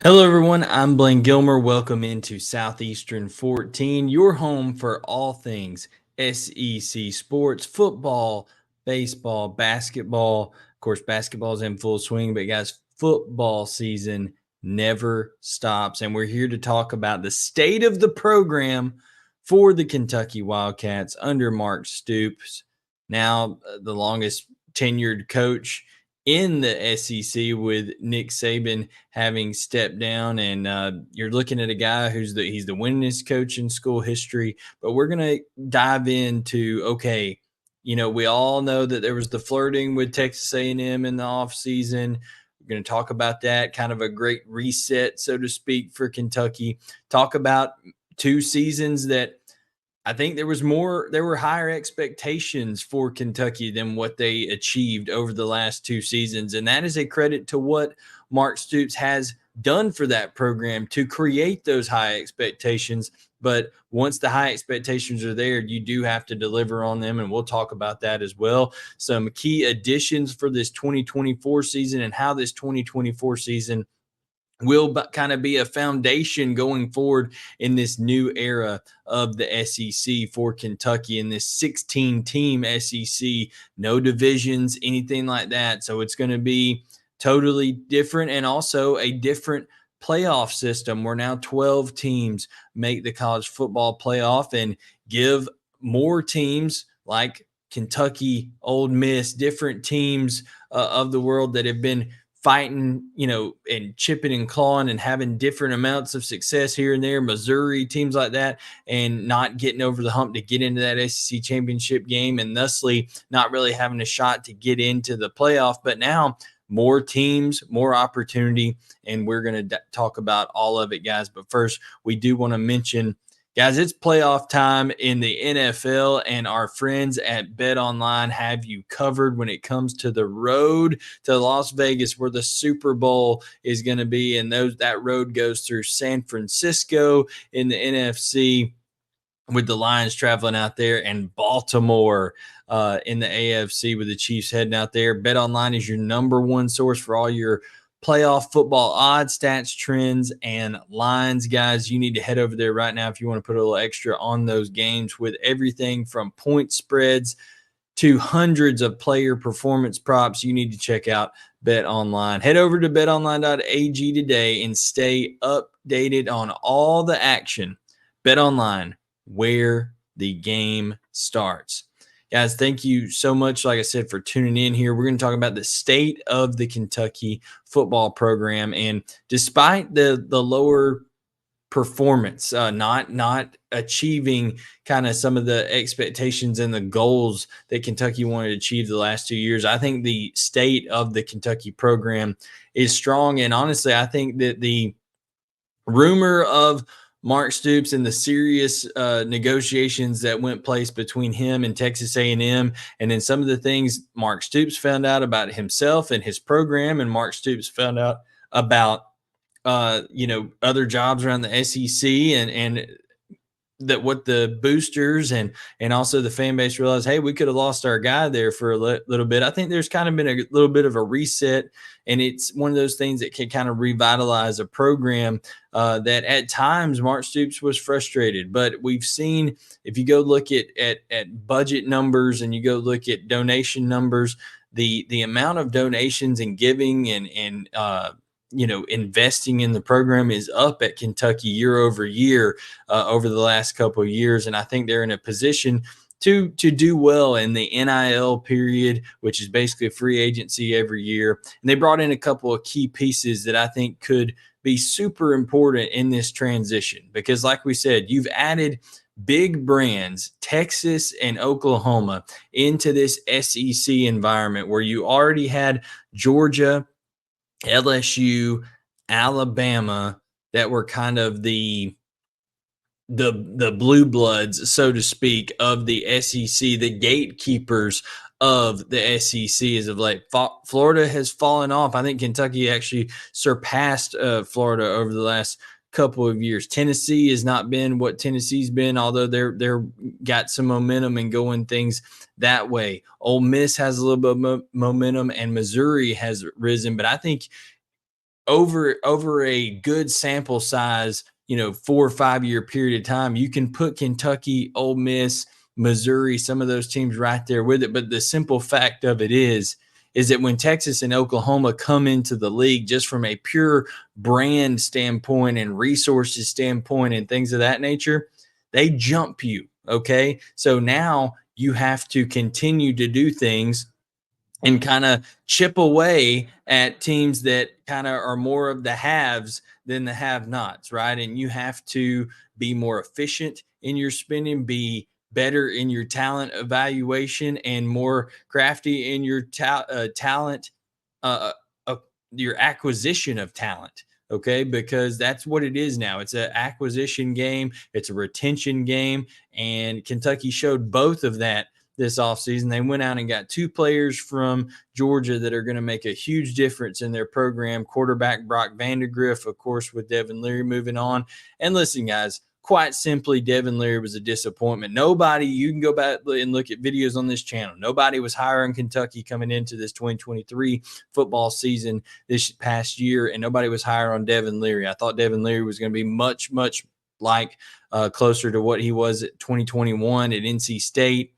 Hello, everyone. I'm Blaine Gilmer. Welcome into Southeastern 14, your home for all things SEC sports, football, baseball, basketball. Of course, basketball is in full swing, but guys, football season never stops. And we're here to talk about the state of the program for the Kentucky Wildcats under Mark Stoops, now the longest tenured coach in the SEC, with Nick Saban having stepped down. And you're looking at a guy he's the winningest coach in school history. But we're gonna dive into, okay, we all know that there was the flirting with Texas A&M in the offseason. We're going to talk about that, kind of a great reset, so to speak, for Kentucky. Talk about two seasons that I think there were higher expectations for Kentucky than what they achieved over the last two seasons. And that is a credit to what Mark Stoops has done for that program to create those high expectations. But once the high expectations are there, you do have to deliver on them. And we'll talk about that as well. Some key additions for this 2024 season and how this 2024 season will kind of be a foundation going forward in this new era of the SEC for Kentucky, in this 16-team SEC, no divisions, anything like that. So it's going to be totally different, and also a different playoff system where now 12 teams make the college football playoff and give more teams like Kentucky, Ole Miss, different teams of the world that have been fighting, and chipping and clawing and having different amounts of success here and there, Missouri, teams like that, and not getting over the hump to get into that SEC championship game, and thusly not really having a shot to get into the playoff. But now more teams, more opportunity, and we're going to talk about all of it, guys. But first, we do want to mention, guys, it's playoff time in the NFL, and our friends at BetOnline have you covered when it comes to the road to Las Vegas, where the Super Bowl is going to be. And that road goes through San Francisco in the NFC, with the Lions traveling out there, and Baltimore in the AFC, with the Chiefs heading out there. BetOnline is your number one source for all your playoff football odds, stats, trends, and lines. Guys, you need to head over there right now if you want to put a little extra on those games, with everything from point spreads to hundreds of player performance props. You need to check out BetOnline. Head over to betonline.ag today and stay updated on all the action. BetOnline, where the game starts. Guys, thank you so much, like I said, for tuning in here. We're going to talk about the state of the Kentucky football program. And despite the lower performance, not achieving kind of some of the expectations and the goals that Kentucky wanted to achieve the last 2 years, I think the state of the Kentucky program is strong. And honestly, I think that the rumor of Mark Stoops and the serious negotiations that went place between him and Texas A&M, and then some of the things Mark Stoops found out about himself and his program, and Mark Stoops found out about other jobs around the SEC, and that what the boosters and also the fan base realized, hey, we could have lost our guy there for a little bit. I think there's kind of been a little bit of a reset, and it's one of those things that can kind of revitalize a program that at times Mark Stoops was frustrated. But we've seen, if you go look at budget numbers and you go look at donation numbers, the amount of donations and giving and investing in the program is up at Kentucky year over year over the last couple of years. And I think they're in a position to do well in the NIL period, which is basically a free agency every year. And they brought in a couple of key pieces that I think could be super important in this transition, because like we said, you've added big brands, Texas and Oklahoma, into this SEC environment where you already had Georgia, LSU, Alabama, that were kind of the blue bloods, so to speak, of the SEC, the gatekeepers of the SEC as of late. Florida has fallen off. I think Kentucky actually surpassed Florida over the last couple of years. Tennessee has not been what Tennessee's been, although they're got some momentum and going things that way. Ole Miss has a little bit of momentum, and Missouri has risen. But I think over a good sample size, 4 or 5 year period of time, you can put Kentucky, Ole Miss, Missouri, some of those teams right there with it. But the simple fact of it is that when Texas and Oklahoma come into the league, just from a pure brand standpoint and resources standpoint and things of that nature, they jump you. Okay. So now you have to continue to do things and kind of chip away at teams that kind of are more of the haves than the have nots, right? And you have to be more efficient in your spending, be better in your talent evaluation, and more crafty in your talent, uh, uh, your acquisition of talent. Okay, because that's what it is now. It's an acquisition game, it's a retention game, and Kentucky showed both of that this offseason. They went out and got 2 players from Georgia that are going to make a huge difference in their program. Quarterback Brock Vandagriff, of course, with Devin Leary moving on. And listen, guys, quite simply, Devin Leary was a disappointment. Nobody, you can go back and look at videos on this channel. Nobody was higher on Kentucky coming into this 2023 football season this past year, and nobody was higher on Devin Leary. I thought Devin Leary was going to be much, much like closer to what he was at 2021 at NC State,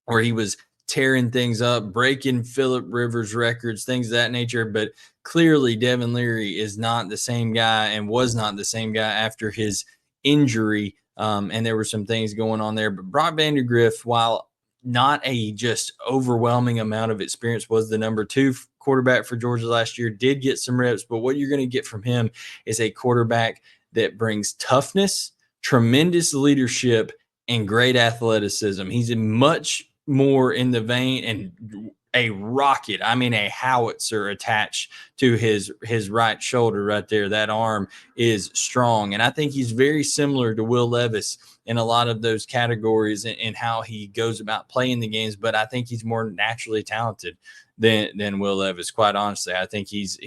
where he was tearing things up, breaking Philip Rivers records, things of that nature. But clearly, Devin Leary is not the same guy and was not the same guy after his injury. And there were some things going on there. But Brock Vandagriff, while not a just overwhelming amount of experience, was the number 2 quarterback for Georgia last year, did get some reps. But what you're going to get from him is a quarterback that brings toughness, tremendous leadership, and great athleticism. He's a much more in the vein and a rocket, I mean a howitzer attached to his right shoulder right there. That arm is strong, and I think he's very similar to Will Levis in a lot of those categories and how he goes about playing the games. But I think he's more naturally talented than Will Levis. Quite honestly, I think he's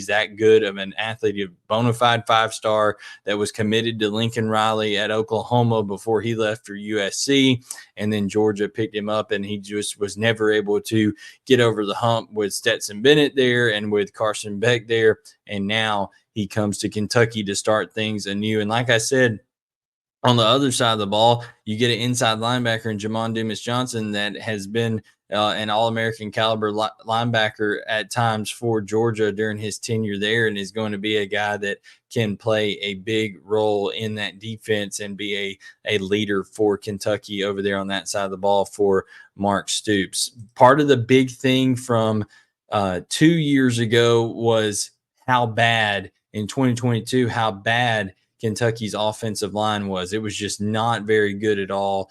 that good of an athlete, a bona fide 5-star that was committed to Lincoln Riley at Oklahoma before he left for USC, and then Georgia picked him up, and he just was never able to get over the hump with Stetson Bennett there and with Carson Beck there, and now he comes to Kentucky to start things anew. And like I said, on the other side of the ball, you get an inside linebacker in Jamon Dumas-Johnson that has been an All-American caliber linebacker at times for Georgia during his tenure there, and is going to be a guy that can play a big role in that defense and be a leader for Kentucky over there on that side of the ball for Mark Stoops. Part of the big thing from 2 years ago was how bad in 2022, how bad Kentucky's offensive line was. It was just not very good at all.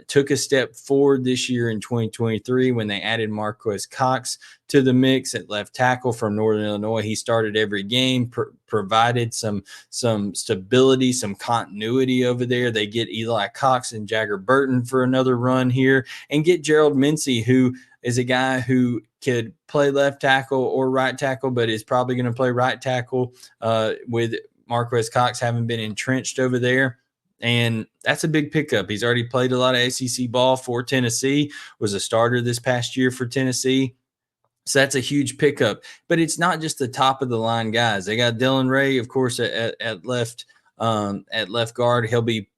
Took a step forward this year in 2023 when they added Marquez Cox to the mix at left tackle from Northern Illinois. He started every game, provided some stability, some continuity over there. They get Eli Cox and Jagger Burton for another run here, and get Gerald Mincey, who is a guy who could play left tackle or right tackle, but is probably going to play right tackle with Marquez Cox having been entrenched over there. And that's a big pickup. He's already played a lot of ACC ball for Tennessee, was a starter this past year for Tennessee. So that's a huge pickup. But it's not just the top of the line guys. They got Dylan Ray, of course, at left guard. He'll be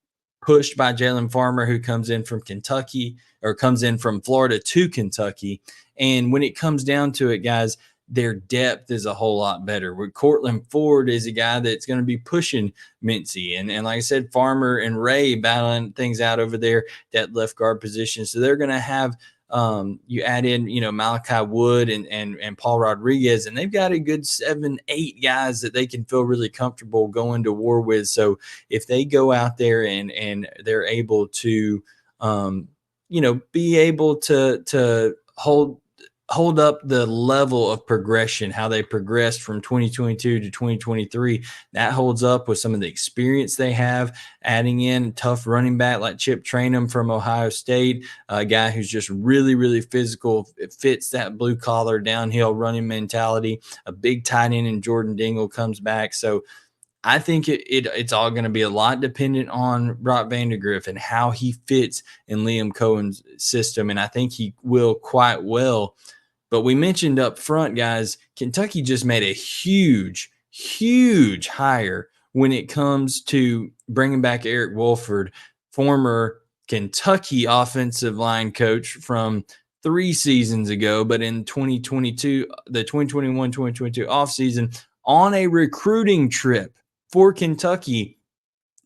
pushed by Jalen Farmer, who comes in from Kentucky, or comes in from Florida to Kentucky. And when it comes down to it, guys, their depth is a whole lot better. Where Cortland Ford is a guy that's going to be pushing Mincey. And like I said, Farmer and Ray battling things out over there, that left guard position. So they're going to have you add in, Malachi Wood and Paul Rodriguez, and they've got a good 7-8 guys that they can feel really comfortable going to war with. So if they go out there and they're able to, be able to hold up the level of progression, how they progressed from 2022 to 2023. That holds up with some of the experience they have, adding in a tough running back like Chip Trainum from Ohio State, a guy who's just really, really physical. It fits that blue collar downhill running mentality. A big tight end in Jordan Dingle comes back. So I think it's all going to be a lot dependent on Brock Vandagriff and how he fits in Liam Cohen's system, and I think he will quite well. But we mentioned up front, guys, Kentucky just made a huge, huge hire when it comes to bringing back Eric Wolford, former Kentucky offensive line coach from 3 seasons ago, but in 2022, the 2021-2022 offseason, on a recruiting trip for Kentucky,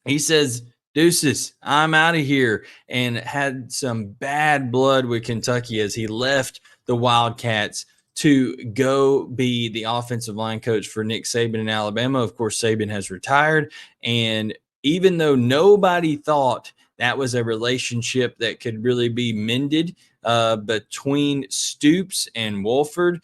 he says, "Deuces, I'm out of here," and had some bad blood with Kentucky as he left the Wildcats to go be the offensive line coach for Nick Saban in Alabama. Of course, Saban has retired. And even though nobody thought that was a relationship that could really be mended between Stoops and Wolford,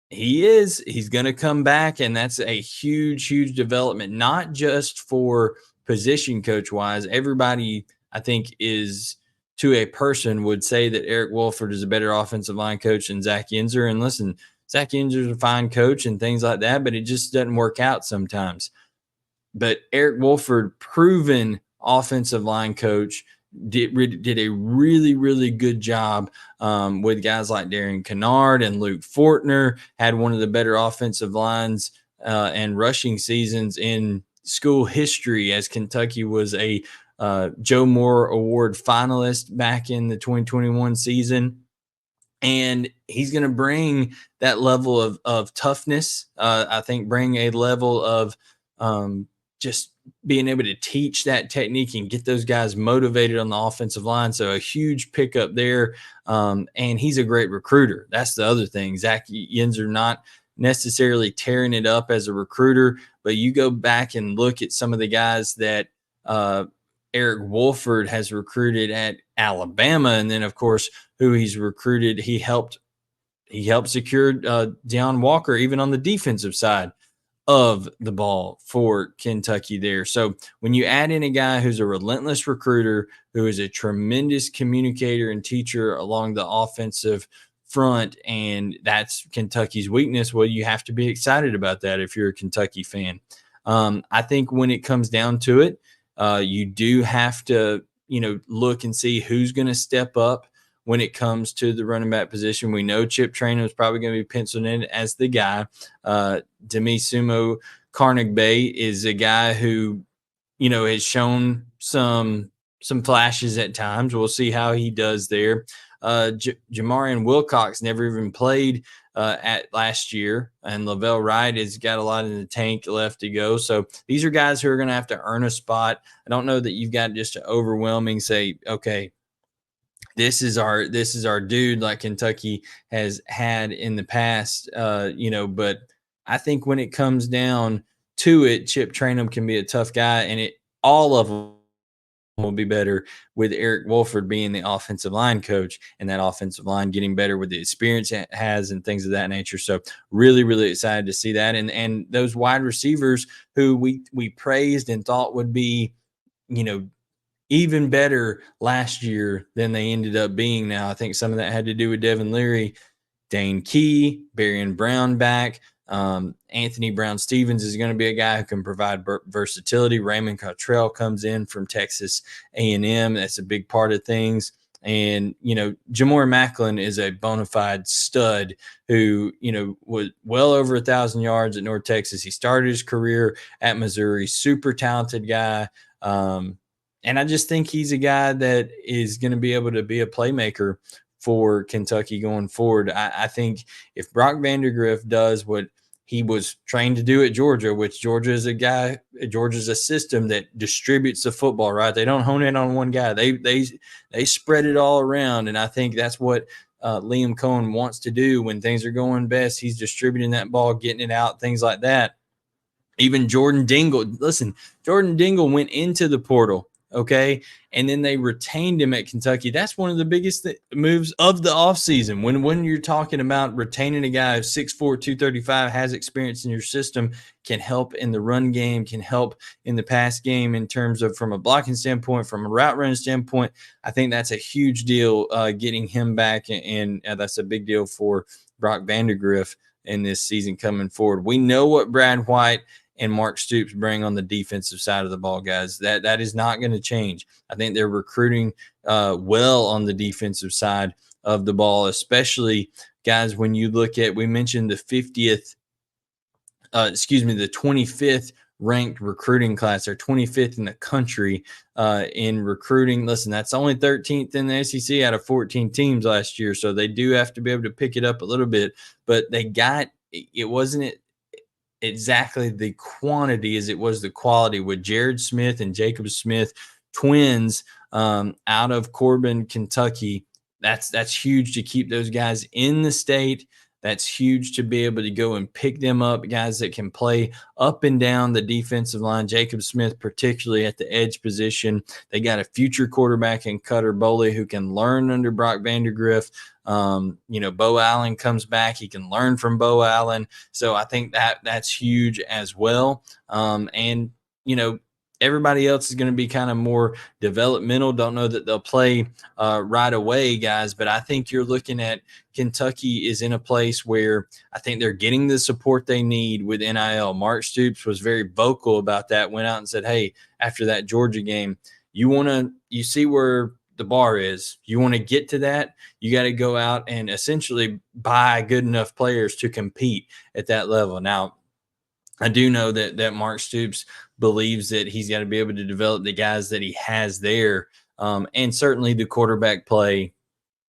he's going to come back, and that's a huge, huge development, not just for position coach wise. Everybody, I think, is to a person would say that Eric Wolford is a better offensive line coach than Zach Yenzer. And listen, Zach Yenzer is a fine coach and things like that, but it just doesn't work out sometimes. But Eric Wolford, proven offensive line coach, did a really, really good job with guys like Darian Kennard and Luke Fortner. Had one of the better offensive lines and rushing seasons in school history, as Kentucky was a Joe Moore Award finalist back in the 2021 season. And he's going to bring that level of toughness. I think bring a level of just being able to teach that technique and get those guys motivated on the offensive line. So a huge pickup there. And he's a great recruiter. That's the other thing. Zach Yenzer not necessarily tearing it up as a recruiter, but you go back and look at some of the guys that Eric Wolford has recruited at Alabama. And then, of course, who he's recruited, he helped secure Deion Walker, even on the defensive side of the ball for Kentucky there. So when you add in a guy who's a relentless recruiter, who is a tremendous communicator and teacher along the offensive front, and that's Kentucky's weakness, well, you have to be excited about that if you're a Kentucky fan. I think when it comes down to it, you do have to, look and see who's going to step up when it comes to the running back position. We know Chip Traynham is probably going to be penciled in as the guy. Demisumo Carnegie is a guy who, has shown some flashes at times. We'll see how he does there. Jamarian Wilcox never even played at last year, and Lavelle Wright has got a lot in the tank left to go. So these are guys who are going to have to earn a spot. I don't know that you've got just an overwhelming say, okay, this is our dude like Kentucky has had in the past, but I think when it comes down to it, Chip Traynham can be a tough guy, and all of them will be better with Eric Wolford being the offensive line coach, and that offensive line getting better with the experience it has and things of that nature. So really, really excited to see that. And those wide receivers who we praised and thought would be, even better last year than they ended up being now. I think some of that had to do with Devin Leary, Dane Key, Barian Brown back. Anthony Brown Stevens is going to be a guy who can provide versatility. Raymond Cottrell comes in from Texas A&M. That's a big part of things. And, Jamore Macklin is a bona fide stud who, was well over 1,000 yards at North Texas. He started his career at Missouri. Super talented guy. And I just think he's a guy that is going to be able to be a playmaker for Kentucky going forward. I think if Brock Vandagriff does what he was trained to do at Georgia, which Georgia's a system that distributes the football, right? They don't hone in on one guy. They spread it all around. And I think that's what Liam Cohen wants to do when things are going best. He's distributing that ball, getting it out, things like that. Even Jordan Dingle. Listen, Jordan Dingle went into the portal. Okay. And then they retained him at Kentucky. That's one of the biggest moves of the offseason. When you're talking about retaining a guy who's 6'4", 235, has experience in your system, can help in the run game, can help in the pass game in terms of from a blocking standpoint, from a route running standpoint. I think that's a huge deal getting him back. And that's a big deal for Brock Vandagriff in this season coming forward. We know what Brad White and Mark Stoops bring on the defensive side of the ball, guys. That is not going to change. I think they're recruiting well on the defensive side of the ball, especially guys. When you look at, we mentioned the 50th, the 25th ranked recruiting class, or 25th in the country in recruiting. Listen, that's only 13th in the SEC out of 14 teams last year, so they do have to be able to pick it up a little bit. But they got it wasn't exactly the quantity as it was the quality, with Jared Smith and Jacob Smith, twins, out of Corbin, Kentucky. That's huge to keep those guys in the state. That's huge to be able to go and pick them up, guys that can play up and down the defensive line. Jacob Smith, particularly at the edge position. They got a future quarterback in Cutter Boley who can learn under Brock Vandergriff. Bo Allen comes back. He can learn from Bo Allen. So I think that's huge as well. And everybody else is going to be kind of more developmental. Don't know that they'll play right away, guys, but I think you're looking at Kentucky is in a place where I think they're getting the support they need with NIL. Mark Stoops was very vocal about that, went out and said, hey, after that Georgia game, you see where the bar is. You want to get to that, you got to go out and essentially buy good enough players to compete at that level. Now, I do know that Mark Stoops believes that he's got to be able to develop the guys that he has there. And certainly the quarterback play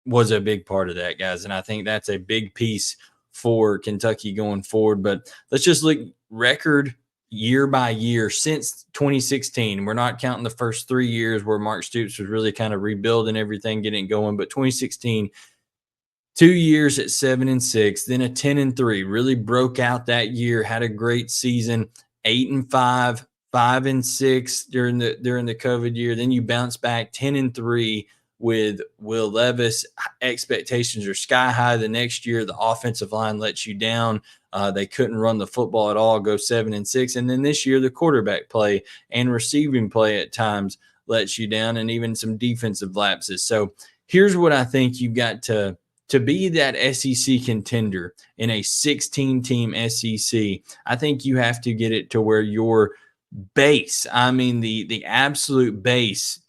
was a big part of that, guys. And I think that's a big piece for Kentucky going forward. But let's just look record year by year since 2016. We're not counting the first 3 years where Mark Stoops was really kind of rebuilding everything, getting going. But 2016, 2 years at 7-6, then a 10-3, really broke out that year, had a great season, 8-5, 5-6 during the COVID year. Then you bounce back 10-3 with Will Levis. Expectations are sky high. The next year, the offensive line lets you down. They couldn't run the football at all, go 7-6. And then this year, the quarterback play and receiving play at times lets you down, and even some defensive lapses. So here's what I think you've got to be that SEC contender in a 16-team SEC. I think you have to get it to where your base, I mean the absolute base,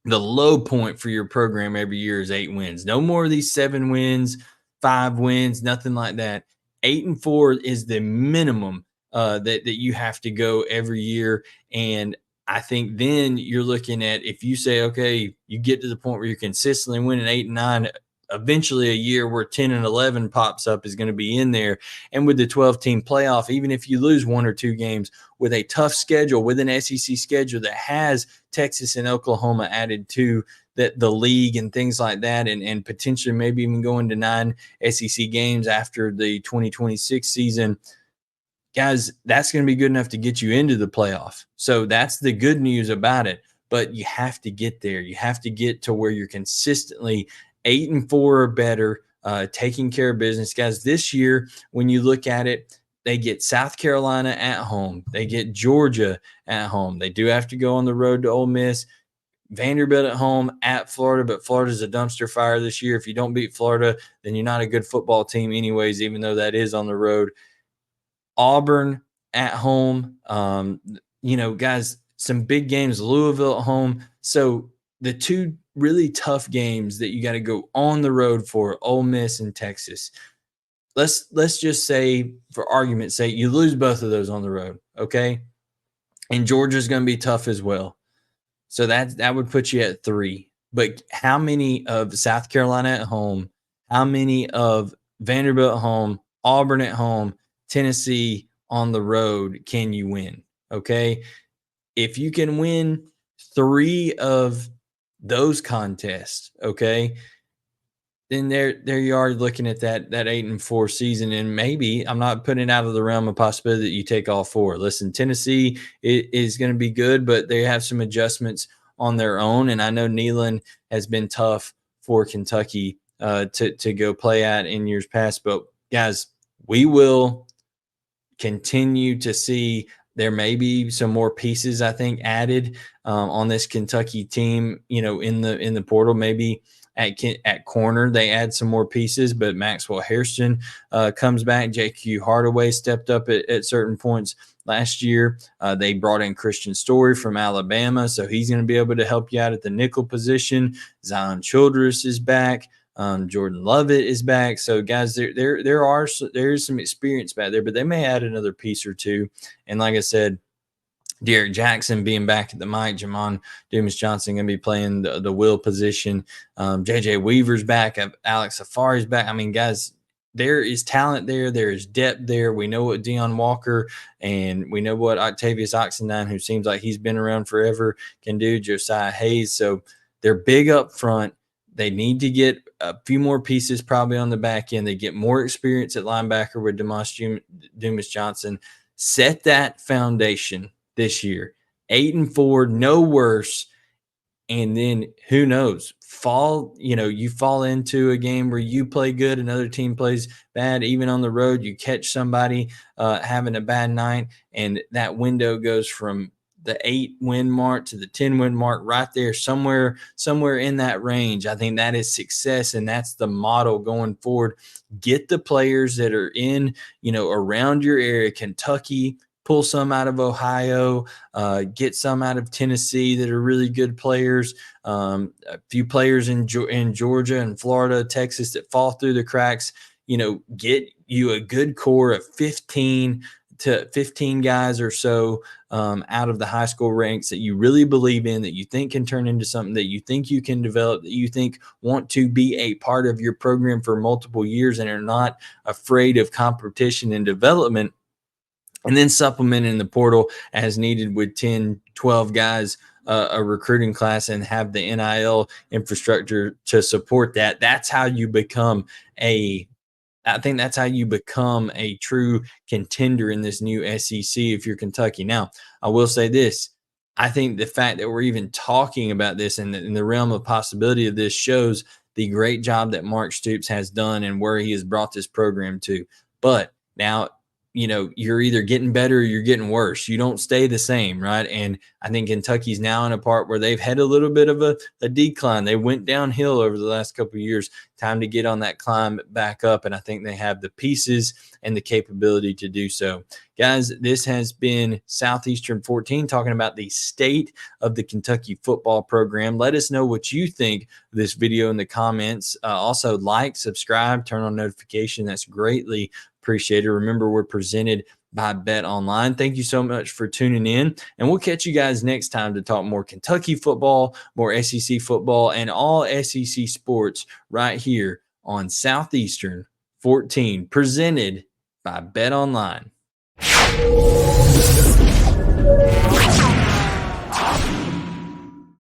the low point for your program every year is 8 wins. No more of these 7 wins, 5 wins, nothing like that. 8-4 is the minimum that you have to go every year. And I think then you're looking at, if you say, okay, you get to the point where you're consistently winning 8-9, eventually a year where 10-11 pops up is going to be in there. And with the 12-team playoff, even if you lose 1 or 2 games with a tough schedule, with an SEC schedule that has Texas and Oklahoma added to the league and things like that, and potentially maybe even going to 9 SEC games after the 2026 season, guys, that's going to be good enough to get you into the playoff. So that's the good news about it. But you have to get there. You have to get to where you're consistently 8-4 or better, taking care of business. Guys, this year, when you look at it, they get South Carolina at home. They get Georgia at home. They do have to go on the road to Ole Miss. Vanderbilt at home, at Florida, but Florida's a dumpster fire this year. If you don't beat Florida, then you're not a good football team anyways, even though that is on the road. Auburn at home. Guys, some big games. Louisville at home. So the 2 really tough games that you got to go on the road for, Ole Miss and Texas. Let's just say, for argument's sake, you lose both of those on the road, okay? And Georgia's going to be tough as well. So that would put you at 3. But how many of South Carolina at home, how many of Vanderbilt at home, Auburn at home, Tennessee on the road can you win? Okay? If you can win 3 of those contests, okay, then there you are looking at that 8-4 season. And maybe, I'm not putting it out of the realm of possibility that you take all 4. Listen, Tennessee is going to be good, but they have some adjustments on their own. And I know Neyland has been tough for Kentucky to go play at in years past. But guys, we will continue to see. There may be some more pieces, I think, added on this Kentucky team, in the portal. Maybe at corner. They add some more pieces, but Maxwell Hairston comes back. JQ Hardaway stepped up at certain points last year. They brought in Christian Story from Alabama, so he's going to be able to help you out at the nickel position. Zion Childress is back. Jordan Lovett is back. So guys, there is some experience back there, but they may add another piece or two. And like I said, Derek Jackson being back at the mic, Jamon Dumas Johnson going to be playing the will position. JJ Weaver's back. Alex Safari's back. I mean, guys, there is talent there. There is depth there. We know what Deion Walker and we know what Octavius Oxendine, who seems like he's been around forever, can do. Josiah Hayes. So they're big up front. They need to get a few more pieces probably on the back end. They get more experience at linebacker with Dumas Johnson. Set that foundation this year. 8-4, no worse. And then who knows? You fall into a game where you play good, another team plays bad, even on the road, you catch somebody having a bad night, and that window goes from the 8-win mark to the 10-win mark right there, somewhere in that range. I think that is success, and that's the model going forward. Get the players that are in, around your area, Kentucky, pull some out of Ohio, get some out of Tennessee that are really good players, a few players in Georgia and Florida, Texas that fall through the cracks. Get you a good core of 15 guys or so out of the high school ranks that you really believe in, that you think can turn into something, that you think you can develop, that you think want to be a part of your program for multiple years and are not afraid of competition and development. And then supplement in the portal as needed with 10, 12 guys, a recruiting class, and have the NIL infrastructure to support that. That's how you become I think that's how you become a true contender in this new SEC if you're Kentucky. Now, I will say this. I think the fact that we're even talking about this in the realm of possibility of this shows the great job that Mark Stoops has done and where he has brought this program to. But now, you're either getting better or you're getting worse. You don't stay the same, right? And I think Kentucky's now in a part where they've had a little bit of a decline. They went downhill over the last couple of years. Time to get on that climb back up, and I think they have the pieces and the capability to do so. Guys, this has been Southeastern 14 talking about the state of the Kentucky football program. Let us know what you think of this video in the comments. Also, like, subscribe, turn on notification. That's greatly appreciated. Remember, we're presented by Bet Online. Thank you so much for tuning in, and we'll catch you guys next time to talk more Kentucky football, more SEC football, and all SEC sports right here on Southeastern 14, presented by Bet Online.